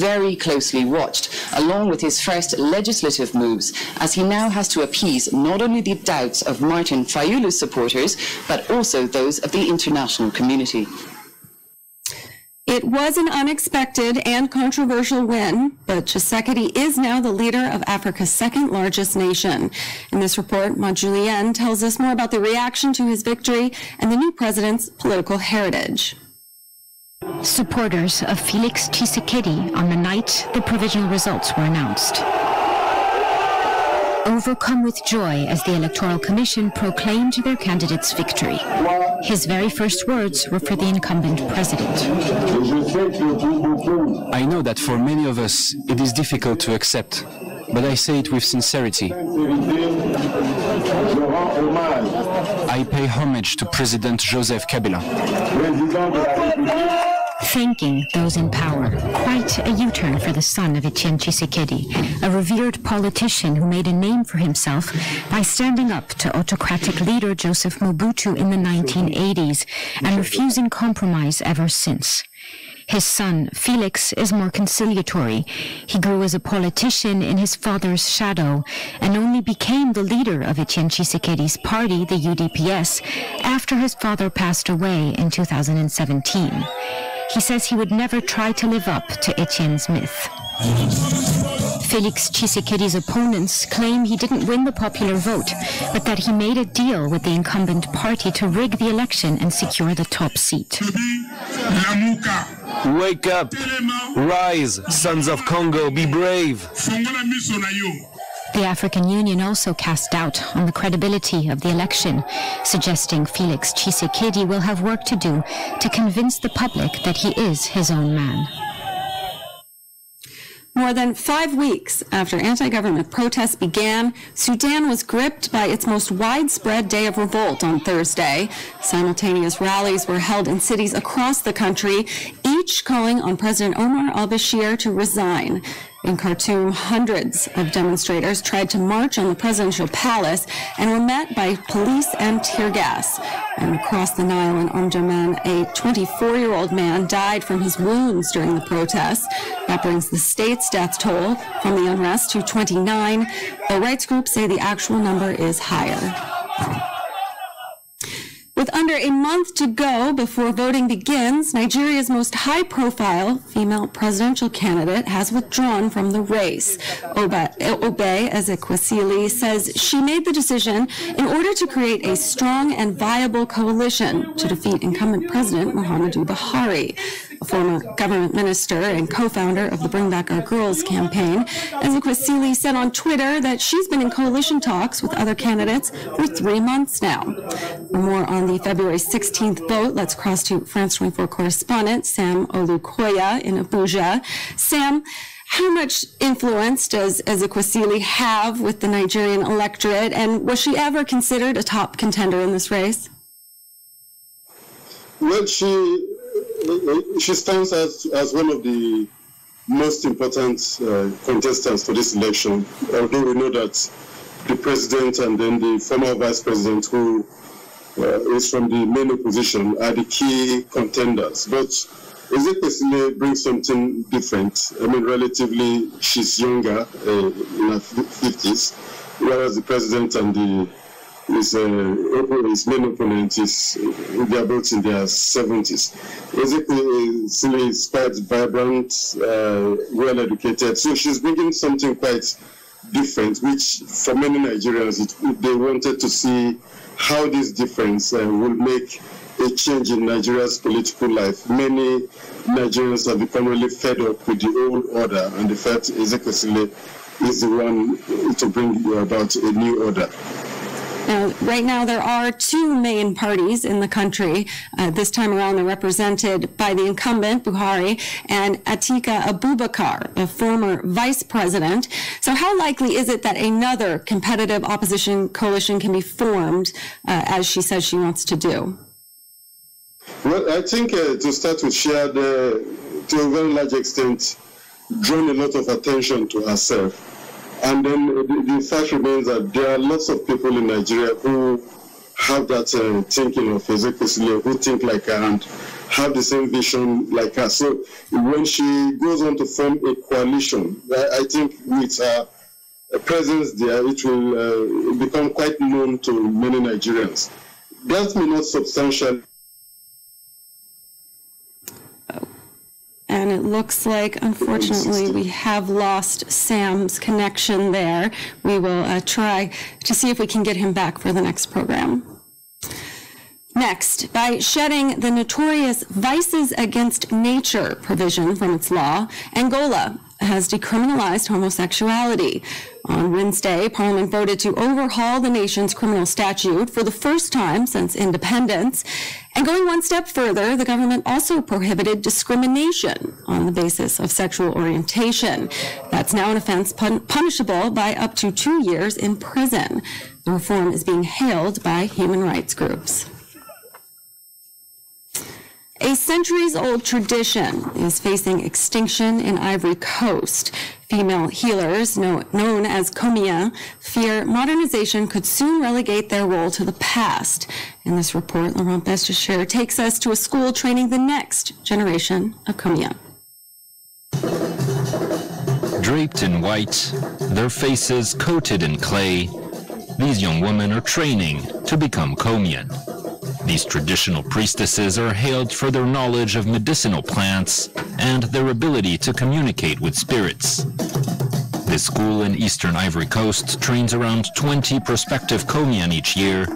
very closely watched, along with his first legislative moves, as he now has to appease not only the doubts of Martin Fayulu's supporters, but also those of the international community. It was an unexpected and controversial win, but Tshisekedi is now the leader of Africa's second largest nation. In this report, Maud-Julien tells us more about the reaction to his victory and the new president's political heritage. Supporters of Felix Tshisekedi on the night the provisional results were announced. Overcome with joy as the Electoral Commission proclaimed their candidate's victory. His very first words were for the incumbent president. I know that for many of us it is difficult to accept, but I say it with sincerity. I pay homage to President Joseph Kabila. Thanking those in power. Quite a U-turn for the son of Etienne Tshisekedi, a revered politician who made a name for himself by standing up to autocratic leader Joseph Mobutu in the 1980s and refusing compromise ever since. His son, Felix, is more conciliatory. He grew as a politician in his father's shadow and only became the leader of Etienne Tshisekedi's party, the UDPS, after his father passed away in 2017. He says he would never try to live up to Etienne's myth. Felix Tshisekedi's opponents claim he didn't win the popular vote, but that he made a deal with the incumbent party to rig the election and secure the top seat. Wake up! Rise, sons of Congo, be brave! The African Union also cast doubt on the credibility of the election, suggesting Felix Tshisekedi will have work to do to convince the public that he is his own man. More than 5 weeks after anti-government protests began, Sudan was gripped by its most widespread day of revolt on Thursday. Simultaneous rallies were held in cities across the country, each calling on President Omar al-Bashir to resign. In Khartoum, hundreds of demonstrators tried to march on the presidential palace and were met by police and tear gas. And across the Nile in Omdurman, a 24-year-old man died from his wounds during the protests. That brings the state's death toll from the unrest to 29. Though rights groups say the actual number is higher. With under a month to go before voting begins, Nigeria's most high-profile female presidential candidate has withdrawn from the race. Obe Ezekwesili says she made the decision in order to create a strong and viable coalition to defeat incumbent President Muhammadu Buhari. A former government minister and co-founder of the Bring Back Our Girls campaign, Ezekwesili said on Twitter that she's been in coalition talks with other candidates for 3 months now. For more on the February 16th vote, let's cross to France 24 correspondent Sam Olukoya in Abuja. Sam, how much influence does Ezekwesili have with the Nigerian electorate, and was she ever considered a top contender in this race? Well, she stands as one of the most important contestants for this election, although we know that the president and then the former vice president, who is from the main opposition, are the key contenders. But Ezekwesili brings something different. I mean, relatively, she's younger, in her 50s, whereas the president and his main opponent they are both in their 70s. Ezekwesili is quite vibrant, well-educated, so she's bringing something quite different, which for many Nigerians, they wanted to see how this difference will make a change in Nigeria's political life. Many Nigerians have become really fed up with the old order, and the fact Ezekwesili is the one to bring about a new order. Now, right now, there are 2 main parties in the country. This time around, they're represented by the incumbent, Buhari, and Atika Abubakar, a former vice president. So how likely is it that another competitive opposition coalition can be formed, as she says she wants to do? Well, I think to start with, she had, to a very large extent, drawn a lot of attention to herself. And then the fact remains that there are lots of people in Nigeria who have that thinking of Ezekwesili, who think like her, and have the same vision like her. So when she goes on to form a coalition, I think with her presence there, it will become quite known to many Nigerians. That may not substantially. And it looks like, unfortunately, we have lost Sam's connection there. We will try to see if we can get him back for the next program. Next, by shedding the notorious Vices Against Nature provision from its law, Angola has decriminalized homosexuality. On Wednesday, Parliament voted to overhaul the nation's criminal statute for the first time since independence. And going one step further, the government also prohibited discrimination on the basis of sexual orientation. That's now an offense punishable by up to 2 years in prison. The reform is being hailed by human rights groups. A centuries-old tradition is facing extinction in Ivory Coast. Female healers, known as Komia, fear modernization could soon relegate their role to the past. In this report, Laurent Bestachir takes us to a school training the next generation of Komia. Draped in white, their faces coated in clay, these young women are training to become Komian. These traditional priestesses are hailed for their knowledge of medicinal plants and their ability to communicate with spirits. This school in eastern Ivory Coast trains around 20 prospective Komian each year,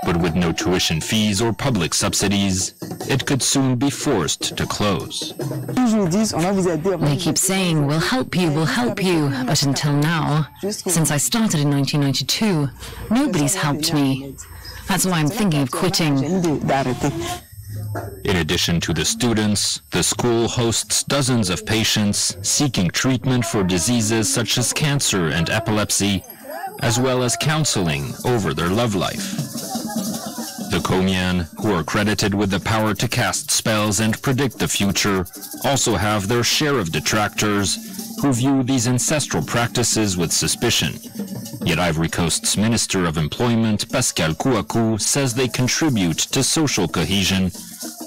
but with no tuition fees or public subsidies, it could soon be forced to close. They keep saying, we'll help you, but until now, since I started in 1992, nobody's helped me. That's why I'm thinking of quitting. In addition to the students, the school hosts dozens of patients seeking treatment for diseases such as cancer and epilepsy, as well as counseling over their love life. The Komian, who are credited with the power to cast spells and predict the future, also have their share of detractors who view these ancestral practices with suspicion. Yet Ivory Coast's Minister of Employment, Pascal Kouakou, says they contribute to social cohesion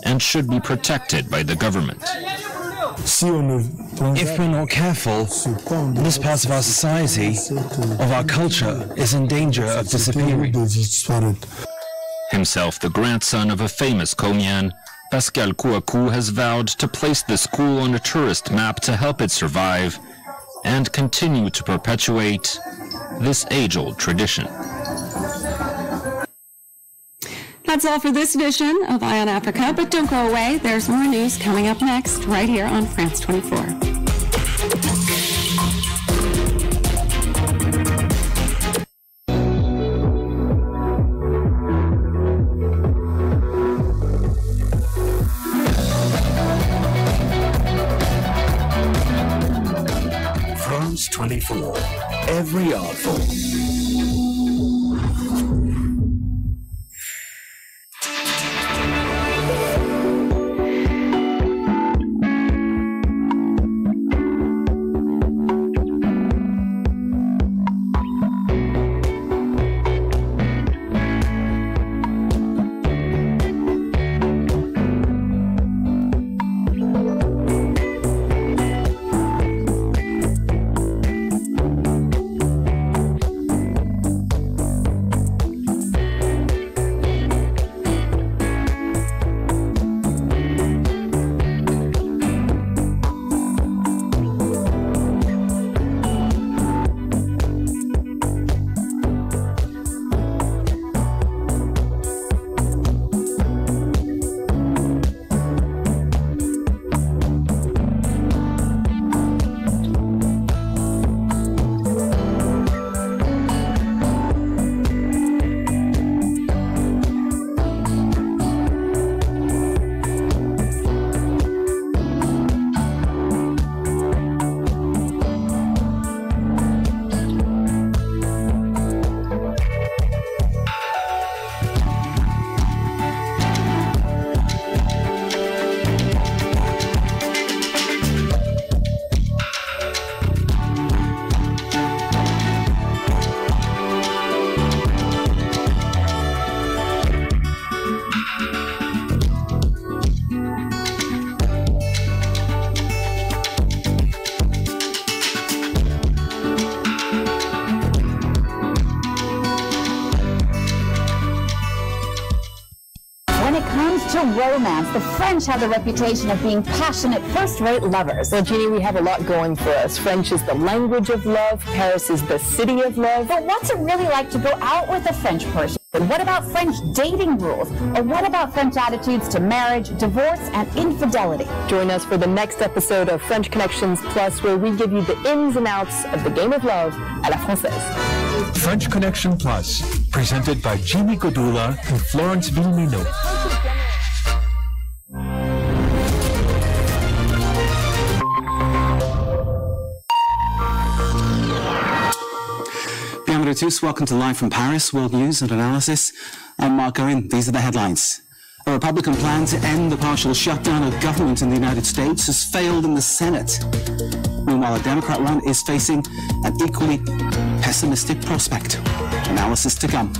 and should be protected by the government. If we're not careful, this part of our society, of our culture, is in danger of disappearing. Himself the grandson of a famous Komian, Pascal Kouakou has vowed to place the school on a tourist map to help it survive and continue to perpetuate this age-old tradition. That's all for this edition of Eye on Africa, but don't go away. There's more news coming up next right here on France 24. France 24, every artful. romance. The French have the reputation of being passionate, first-rate lovers. Well, Jeannie, we have a lot going for us. French is the language of love. Paris is the city of love. But what's it really like to go out with a French person? What about French dating rules? Or what about French attitudes to marriage, divorce, and infidelity? Join us for the next episode of French Connections Plus, where we give you the ins and outs of the game of love à la française. French Connection Plus, presented by Jimmy Godula and Florence Villamino. Bienvenue à tous. Welcome to Live from Paris, World News and Analysis. I'm Mark Owen. These are the headlines. A Republican plan to end the partial shutdown of government in the United States has failed in the Senate. Meanwhile, a Democrat one is facing an equally pessimistic prospect. Analysis to come.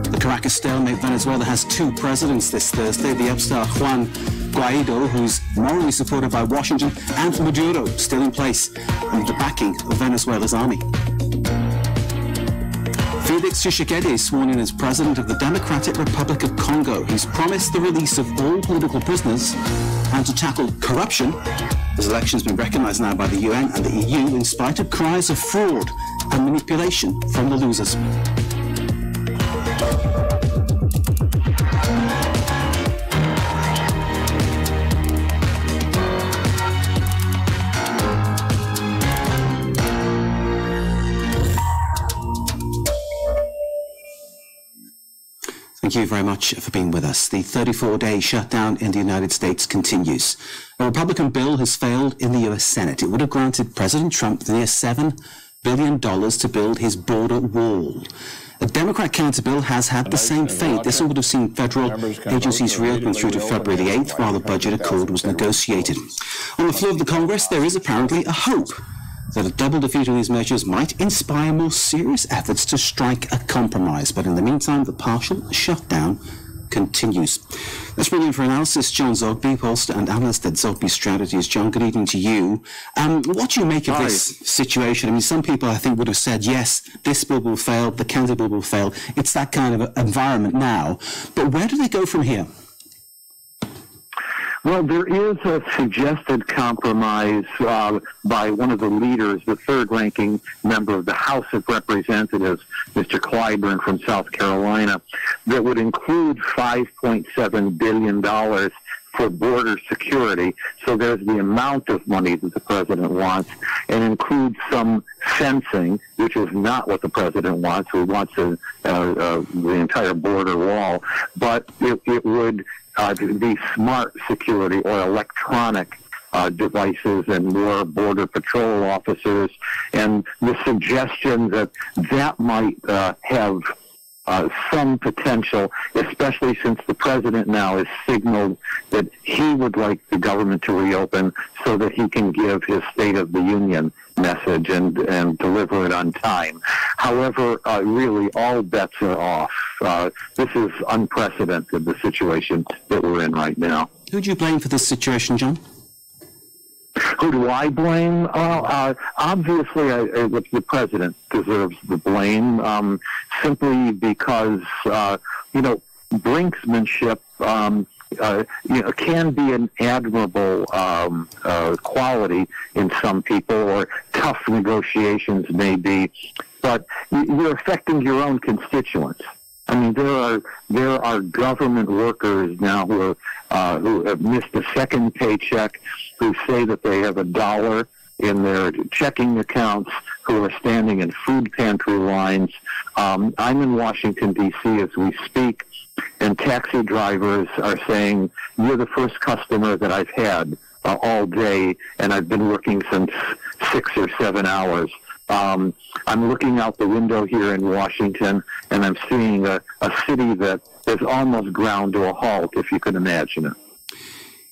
The Caracas stalemate Venezuela has two presidents this Thursday. The upstart Juan Guaido, who's morally supported by Washington, and Maduro, still in place under the backing of Venezuela's army. Felix Tshisekedi is sworn in as president of the Democratic Republic of Congo. He's promised the release of all political prisoners and to tackle corruption. His election's been recognized now by the UN and the EU in spite of cries of fraud and manipulation from the losers. Thank you very much for being with us. The 34-day shutdown in the United States continues. A Republican bill has failed in the U.S. Senate. It would have granted President Trump near $7 billion to build his border wall. A Democrat counter bill has had the same fate. This would have seen federal agencies reopened through to February the 8th while the budget accord was negotiated. On the floor of the Congress, there is apparently a hope that a double defeat of these measures might inspire more serious efforts to strike a compromise. But in the meantime, the partial shutdown continues. Let's bring in for analysis John Zogby, pollster and analyst at Zogby Strategies. John, good evening to you. What do you make of this situation? I mean, some people, I think, would have said, yes, this bill will fail, the counter bill will fail. It's that kind of environment now. But where do they go from here? Well, there is a suggested compromise by one of the leaders, the third-ranking member of the House of Representatives, Mr. Clyburn from South Carolina, that would include $5.7 billion for border security. So there's the amount of money that the president wants, and includes some fencing, which is not what the president wants. He wants the entire border wall. But it would be smart security or electronic devices and more border patrol officers, and the suggestion that that might have some potential, especially since the president now has signaled that he would like the government to reopen so that he can give his State of the Union message and deliver it on time. However, really, all bets are off. This is unprecedented, the situation that we're in right now. Who do you blame for this situation, John? Who do I blame? Obviously, the president deserves the blame, simply because, brinksmanship, can be an admirable quality in some people, or tough negotiations may be, but you're affecting your own constituents. I mean, there are government workers now who have missed a second paycheck, who say that they have $1 in their checking accounts, who are standing in food pantry lines. I'm in Washington, D.C. as we speak, and taxi drivers are saying, you're the first customer that I've had all day, and I've been working since 6 or 7 hours. I'm looking out the window here in Washington, and I'm seeing a city that is almost ground to a halt, if you can imagine it.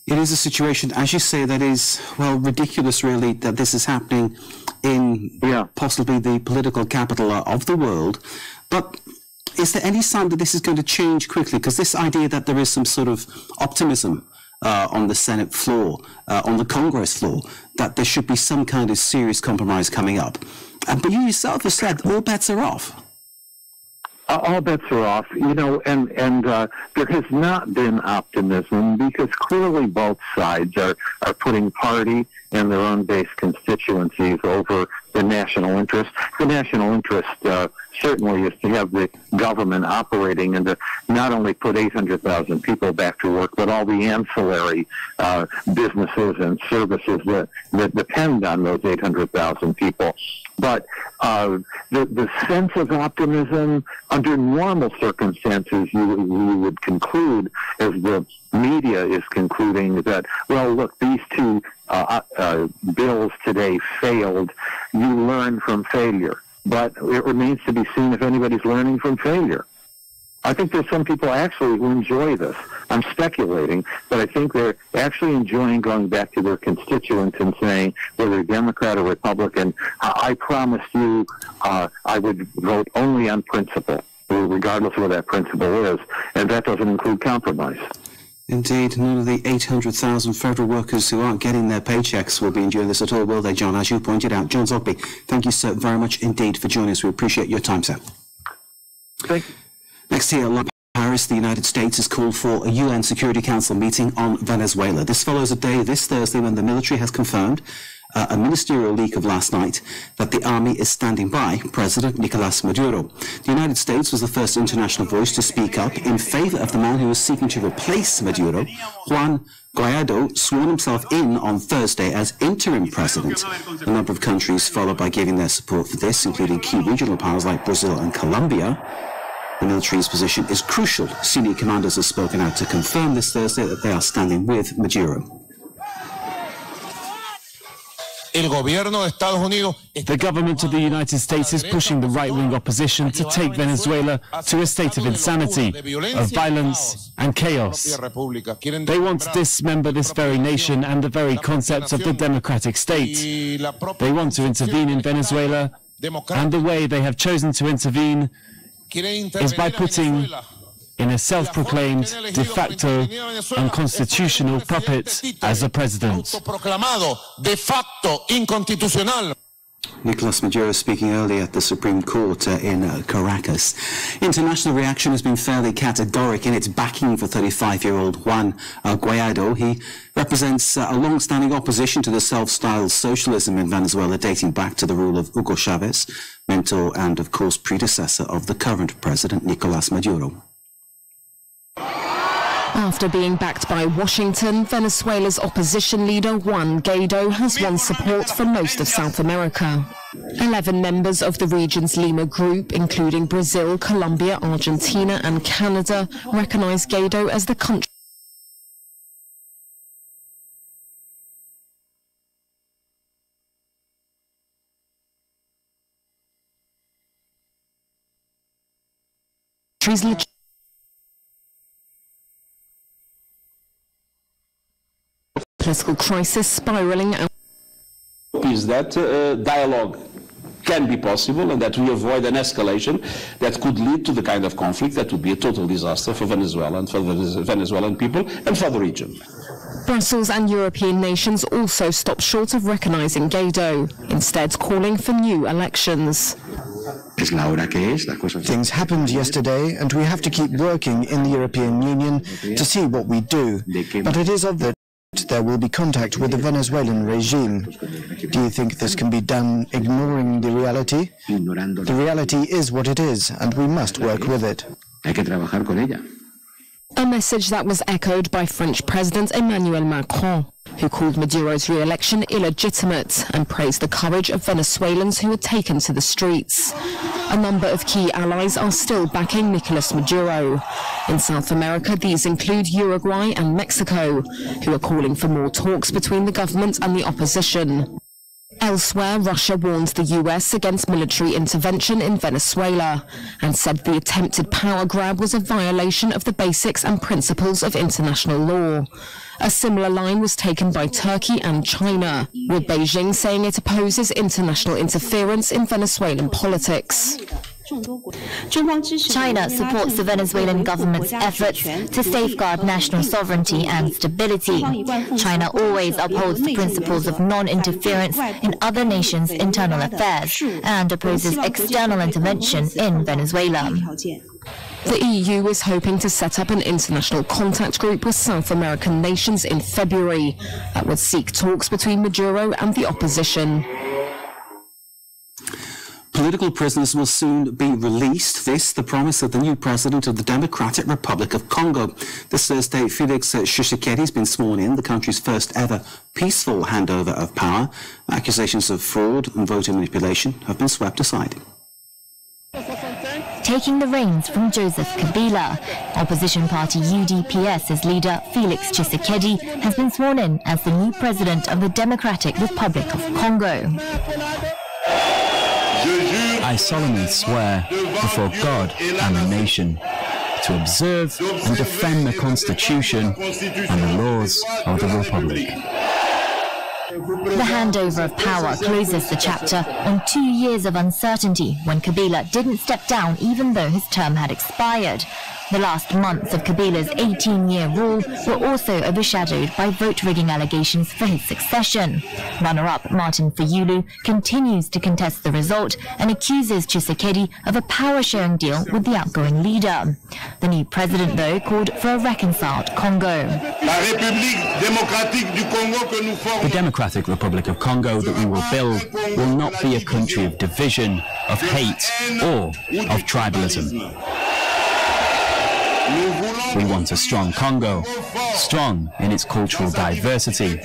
It is a situation, as you say, that is, well, ridiculous, really, that this is happening in possibly the political capital of the world. But is there any sign that this is going to change quickly? Because this idea that there is some sort of optimism on the Senate floor, on the Congress floor, that there should be some kind of serious compromise coming up. But you yourself have said all bets are off. All bets are off, and there has not been optimism because clearly both sides are putting party and their own base constituencies over the national interest. The national interest certainly is to have the government operating and to not only put 800,000 people back to work, but all the ancillary businesses and services that depend on those 800,000 people. But the sense of optimism, under normal circumstances, you would conclude, as the media is concluding, that, well, look, these two bills today failed. You learn from failure. But it remains to be seen if anybody's learning from failure. I think there's some people actually who enjoy this. I'm speculating, but I think they're actually enjoying going back to their constituents and saying, whether Democrat or Republican, I promised you I would vote only on principle, regardless of what that principle is, and that doesn't include compromise. Indeed, none of the 800,000 federal workers who aren't getting their paychecks will be enjoying this at all, will they, John? As you pointed out. John Zogby, thank you so very much indeed for joining us. We appreciate your time, sir. Thank you. Next here, Paris, the United States has called for a UN Security Council meeting on Venezuela. This follows a day this Thursday when the military has confirmed a ministerial leak of last night that the army is standing by President Nicolás Maduro. The United States was the first international voice to speak up in favor of the man who was seeking to replace Maduro. Juan Guaido sworn himself in on Thursday as interim president. A number of countries followed by giving their support for this, including key regional powers like Brazil and Colombia. The military's position is crucial. Senior commanders have spoken out to confirm this Thursday that they are standing with Maduro. The government of the United States is pushing the right-wing opposition to take Venezuela to a state of insanity, of violence and chaos. They want to dismember this very nation and the very concept of the democratic state. They want to intervene in Venezuela, and the way they have chosen to intervene is by putting in a self-proclaimed de facto unconstitutional puppet as a president. Nicolás Maduro speaking earlier at the Supreme Court in Caracas. International reaction has been fairly categoric in its backing for 35-year-old Juan Guaido. He represents a long-standing opposition to the self-styled socialism in Venezuela dating back to the rule of Hugo Chavez, mentor and, of course, predecessor of the current president, Nicolás Maduro. After being backed by Washington, Venezuela's opposition leader Juan Guaido has won support from most of South America. 11 members of the region's Lima group, including Brazil, Colombia, Argentina and Canada, recognize Guaido as the country's political crisis spiraling out. Is that dialogue can be possible and that we avoid an escalation that could lead to the kind of conflict that would be a total disaster for Venezuela and for the Venezuelan people and for the region. Brussels and European nations also stopped short of recognizing Guaido, instead calling for new elections. Things happened yesterday and we have to keep working in the European Union to see what we do. But it is obvious there will be contact with the Venezuelan regime. Do you think this can be done ignoring the reality? The reality is what it is, and we must work with it. A message that was echoed by French President Emmanuel Macron, who called Maduro's re-election illegitimate and praised the courage of Venezuelans who were taken to the streets. A number of key allies are still backing Nicolás Maduro. In South America, these include Uruguay and Mexico, who are calling for more talks between the government and the opposition. Elsewhere, Russia warned the US against military intervention in Venezuela and said the attempted power grab was a violation of the basics and principles of international law. A similar line was taken by Turkey and China, with Beijing saying it opposes international interference in Venezuelan politics. China supports the Venezuelan government's efforts to safeguard national sovereignty and stability. China always upholds the principles of non-interference in other nations' internal affairs and opposes external intervention in Venezuela. The EU is hoping to set up an international contact group with South American nations in February that would seek talks between Maduro and the opposition. Political prisoners will soon be released. This, the promise of the new president of the Democratic Republic of Congo. This Thursday, Felix Tshisekedi has been sworn in, the country's first ever peaceful handover of power. Accusations of fraud and voter manipulation have been swept aside. Taking the reins from Joseph Kabila, opposition party UDPS's leader Felix Tshisekedi has been sworn in as the new president of the Democratic Republic of Congo. I solemnly swear before God and the nation to observe and defend the Constitution and the laws of the Republic. The handover of power closes the chapter on 2 years of uncertainty when Kabila didn't step down even though his term had expired. The last months of Kabila's 18-year rule were also overshadowed by vote-rigging allegations for his succession. Runner-up Martin Fayulu continues to contest the result and accuses Tshisekedi of a power-sharing deal with the outgoing leader. The new president, though, called for a reconciled Congo. The Democratic Republic of Congo that we will build will not be a country of division, of hate, or of tribalism. We want a strong Congo, strong in its cultural diversity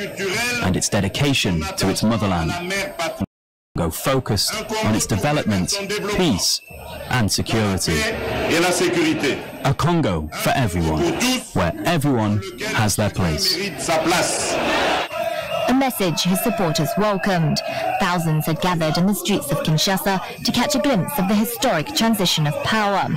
and its dedication to its motherland. Congo focused on its development, peace and security. A Congo for everyone, where everyone has their place. A message his supporters welcomed. Thousands had gathered in the streets of Kinshasa to catch a glimpse of the historic transition of power.